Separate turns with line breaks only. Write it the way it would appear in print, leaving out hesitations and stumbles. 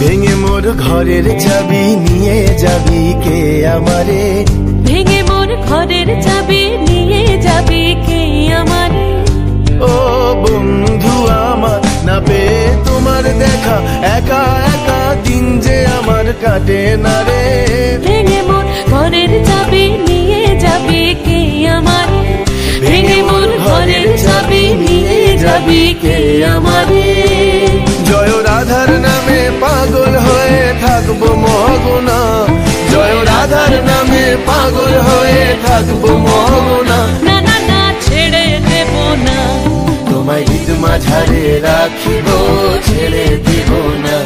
ভেঙে মোর ঘরের চাবি নিয়ে যাবি কে আমারে,
ভেঙে মোর ঘরের চাবি নিয়ে যাবি কে আমারে।
ও বন্ধু আমার, না পেয়ে তোমার দেখা একা একা দিন যে আমার কাটে না রে।
ভেঙে মোর ঘরের চাবি নিয়ে যাবি কে আমারে, ভেঙে মোর ঘরের চাবি নিয়ে যাবি কে আমারে।
জয় রাধার নামে পাগল হয়ে থাকবো মগনা, জয় রাধার নামে পাগল হয়ে থাকবো মগনা।
না না না ছেড়ে দেব না,
তোমায় হৃদ মাঝারে রাখিব, ছেড়ে দিব না।